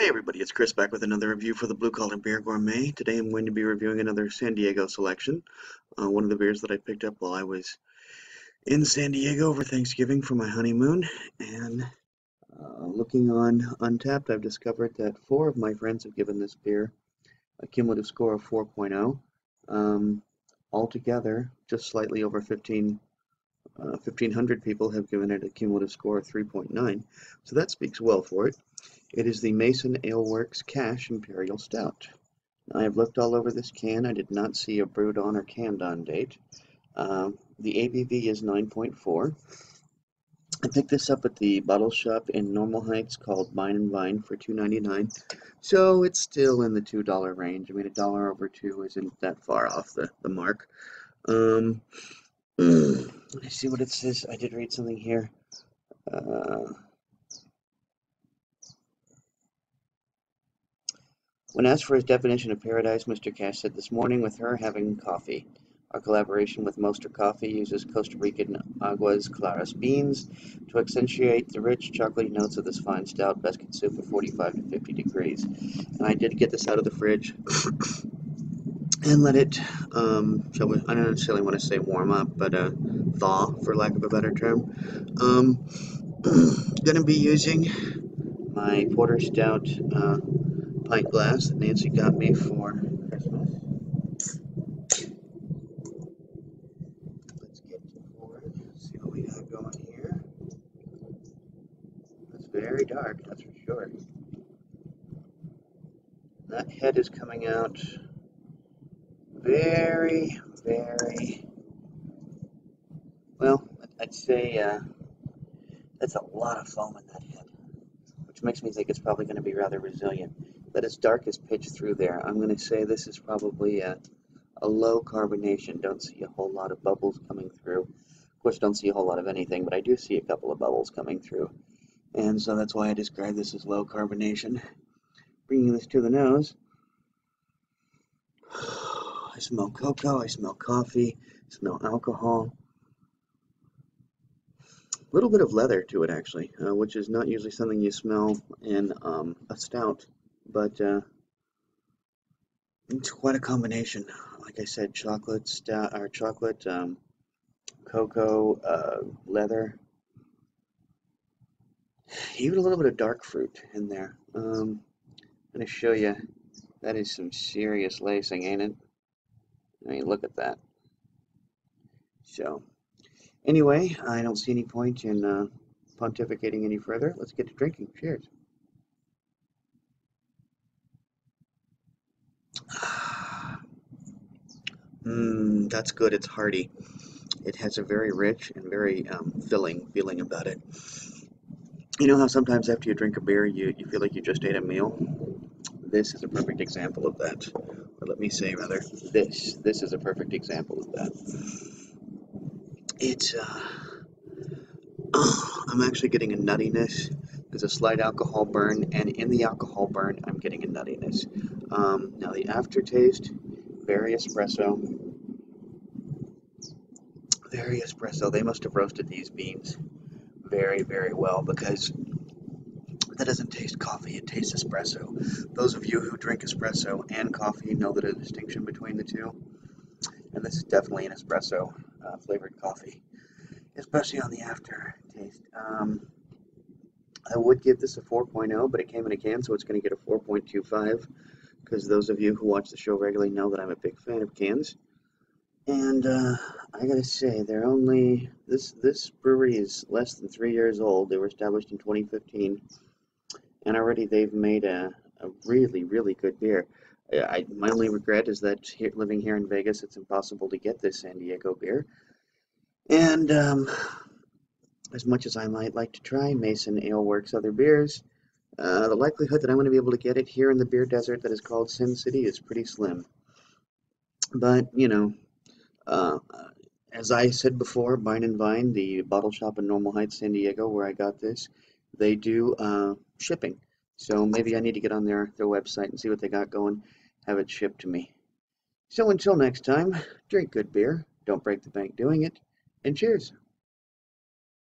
Hey everybody, it's Chris back with another review for the Blue Collar Beer Gourmet. Today I'm going to be reviewing another San Diego selection. One of the beers that I picked up while I was in San Diego over Thanksgiving for my honeymoon. And looking on Untappd, I've discovered that 4 of my friends have given this beer a cumulative score of 4.0. Altogether, just slightly over 1,500 people have given it a cumulative score of 3.9. So that speaks well for it. It is the masonaleworks Imperial Stout. I have looked all over this can. I did not see a brewed on or canned on date. The ABV is 9.4. I picked this up at the bottle shop in Normal Heights called Vine & Vine for $2.99. So it's still in the $2 range. I mean, $1 over 2 isn't that far off the mark. Let me see what it says. I did read something here. When asked for his definition of paradise, Mr. Cash said, "This morning with her having coffee. Our collaboration with Moster Coffee uses Costa Rican Aguas Claras beans to accentuate the rich chocolatey notes of this fine stout, best consumed at 45 to 50 degrees. And I did get this out of the fridge and let it, I don't necessarily want to say warm up, but thaw, for lack of a better term. Gonna be using my Porter Stout pint glass that Nancy got me for Christmas. Let's get forward, see what we got going here. It's very dark, that's for sure. That head is coming out very, well, I'd say that's a lot of foam in that head, which makes me think it's probably going to be rather resilient. But it's dark as pitch through there. I'm going to say this is probably a low carbonation. Don't see a whole lot of bubbles coming through. Of course, don't see a whole lot of anything, but I do see a couple of bubbles coming through. And so that's why I describe this as low carbonation. Bringing this to the nose, I smell cocoa, I smell coffee, I smell alcohol. A little bit of leather to it, actually, which is not usually something you smell in a stout, but it's quite a combination. Like I said, chocolate, stout, or chocolate, cocoa, leather, even a little bit of dark fruit in there. I'm going to show you. That is some serious lacing, ain't it? I mean, look at that. So, anyway, I don't see any point in pontificating any further. Let's get to drinking. Cheers. That's good. It's hearty. It has a very rich and very filling feeling about it. You know how sometimes after you drink a beer, you feel like you just ate a meal? This is a perfect example of that. Or let me say, rather, this is a perfect example of that. It's, I'm actually getting a nuttiness. There's a slight alcohol burn, and in the alcohol burn, I'm getting a nuttiness. Now the aftertaste, very espresso. Very espresso. They must have roasted these beans very, very well, because that doesn't taste coffee, it tastes espresso. Those of you who drink espresso and coffee know the distinction between the two. And this is definitely an espresso flavored coffee, especially on the aftertaste. I would give this a 4.0, but it came in a can, so it's going to get a 4.25, because those of you who watch the show regularly know that I'm a big fan of cans. And I gotta say, they're only, this brewery is less than 3 years old. They were established in 2015, and already they've made a really, really good beer. My only regret is that living here in Vegas, it's impossible to get this San Diego beer. And as much as I might like to try Masonaleworks other beers, the likelihood that I'm going to be able to get it here in the beer desert that is called Sin City is pretty slim. But, you know, as I said before, Vine & Vine, the bottle shop in Normal Heights, San Diego, where I got this, they do shipping. So maybe I need to get on their website and see what they got going, have it shipped to me. So until next time, drink good beer, don't break the bank doing it, and cheers.